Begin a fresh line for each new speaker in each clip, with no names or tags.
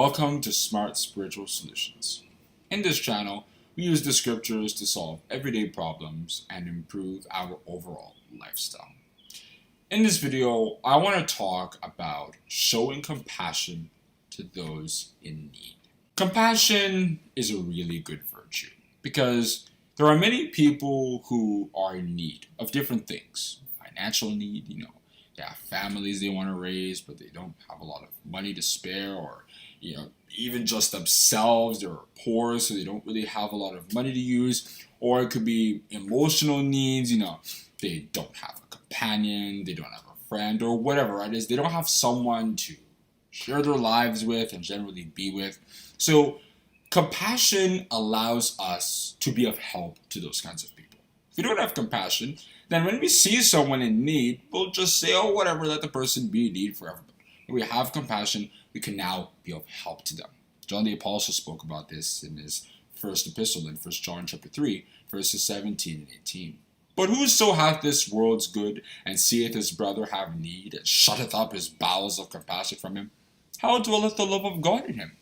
Welcome to Smart Spiritual Solutions. In this channel, we use the scriptures to solve everyday problems and improve our overall lifestyle. In this video, I want to talk about showing compassion to those in need. Compassion is a really good virtue because there are many people who are in need of different things. Financial need, they have families they want to raise, but they don't have a lot of money to spare, or even just themselves, they're poor, so they don't really have a lot of money to use. Or it could be emotional needs, they don't have a companion, they don't have a friend, or whatever it is. They don't have someone to share their lives with and generally be with. So compassion allows us to be of help to those kinds of people. If we don't have compassion, then when we see someone in need, we'll just say, oh, whatever, let the person be in need forever. When we have compassion, we can now be of help to them. John the Apostle spoke about this in his first epistle in 1 John chapter 3, verses 17 and 18. But whoso hath this world's good, and seeth his brother have need, and shutteth up his bowels of compassion from him, how dwelleth the love of God in him?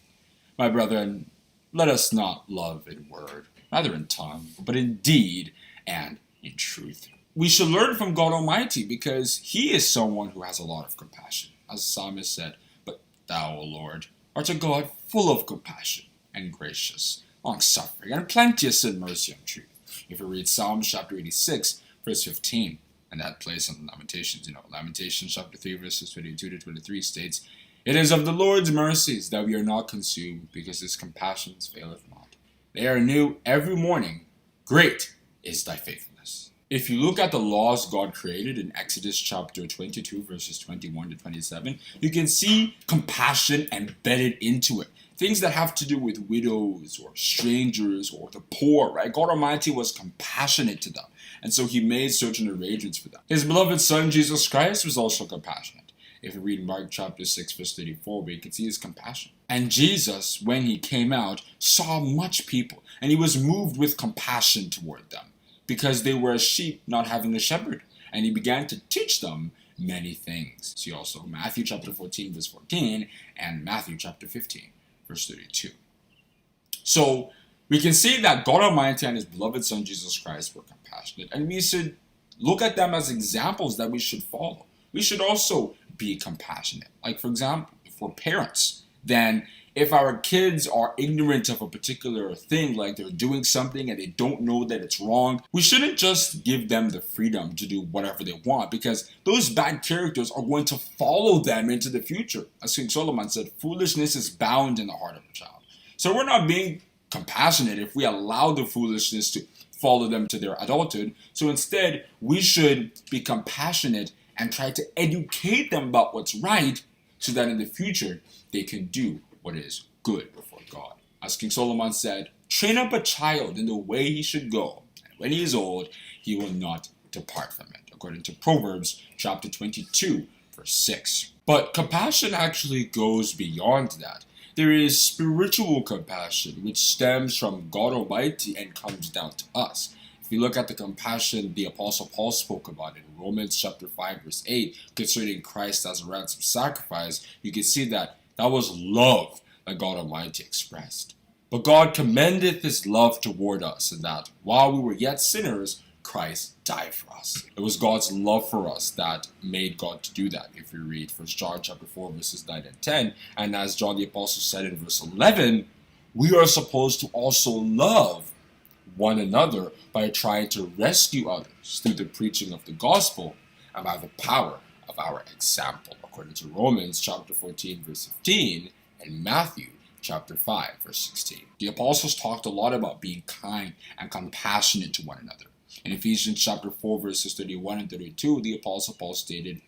My brethren, let us not love in word, neither in tongue, but in deed and in truth. We should learn from God Almighty because He is someone who has a lot of compassion. As the psalmist said, but thou, O Lord, art a God full of compassion and gracious, long-suffering, and plenteous in mercy and truth. If you read Psalm chapter 86, verse 15, and that place on Lamentations, Lamentations chapter 3, verses 22 to 23 states, it is of the Lord's mercies that we are not consumed, because His compassions faileth not. They are new every morning. Great is thy faithfulness. If you look at the laws God created in Exodus chapter 22, verses 21 to 27, you can see compassion embedded into it. Things that have to do with widows or strangers or the poor, right? God Almighty was compassionate to them, and so He made certain arrangements for them. His beloved Son, Jesus Christ, was also compassionate. If you read Mark chapter 6, verse 34, where you can see His compassion. And Jesus, when He came out, saw much people, and He was moved with compassion toward them, because they were as sheep not having a shepherd. And He began to teach them many things. See also Matthew chapter 14, verse 14, and Matthew chapter 15, verse 32. So we can see that God Almighty and His beloved Son, Jesus Christ, were compassionate, and we should look at them as examples that we should follow. We should also be compassionate. Like, for example, if we're parents, then if our kids are ignorant of a particular thing, like they're doing something and they don't know that it's wrong, we shouldn't just give them the freedom to do whatever they want, because those bad characters are going to follow them into the future. As King Solomon said, foolishness is bound in the heart of a child. So we're not being compassionate if we allow the foolishness to follow them to their adulthood. So instead, we should be compassionate and try to educate them about what's right, so that in the future they can do what is good before God. As King Solomon said, train up a child in the way he should go, and when he is old, he will not depart from it, according to Proverbs chapter 22, verse 6. But compassion actually goes beyond that. There is spiritual compassion, which stems from God Almighty and comes down to us. If you look at the compassion the Apostle Paul spoke about in Romans chapter 5, verse 8, concerning Christ as a ransom sacrifice, you can see that was love that God Almighty expressed. But God commendeth His love toward us, in that while we were yet sinners, Christ died for us. It was God's love for us that made God to do that. If you read 1 John chapter 4, verses 9 and 10, and as John the Apostle said in verse 11, we are supposed to also love one another by trying to rescue others through the preaching of the gospel and by the power of our example, according to Romans chapter 14, verse 15, and Matthew chapter 5, verse 16. The apostles talked a lot about being kind and compassionate to one another. In Ephesians chapter 4, verses 31 and 32, the apostle Paul stated,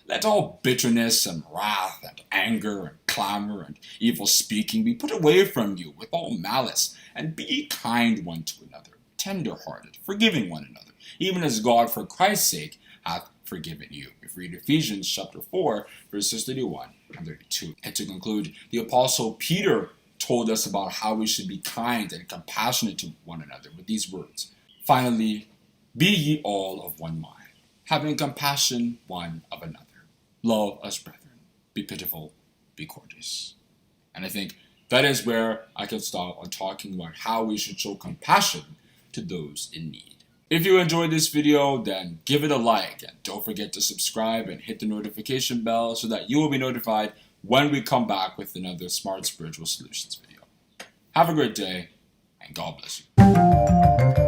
let all bitterness and wrath and anger and clamor and evil speaking be put away from you with all malice, and be kind one to another, tender-hearted, forgiving one another, even as God for Christ's sake hath forgiven you. If you read Ephesians chapter 4, verses 31 and 32. And to conclude, the apostle Peter told us about how we should be kind and compassionate to one another with these words. Finally, be ye all of one mind, having compassion one of another. Love as brethren. Be pitiful, be courteous. And I think That is where I can start on talking about how we should show compassion to those in need. If you enjoyed this video, then give it a like and don't forget to subscribe and hit the notification bell so that you will be notified when we come back with another Smart Spiritual Solutions video. Have a great day and God bless you.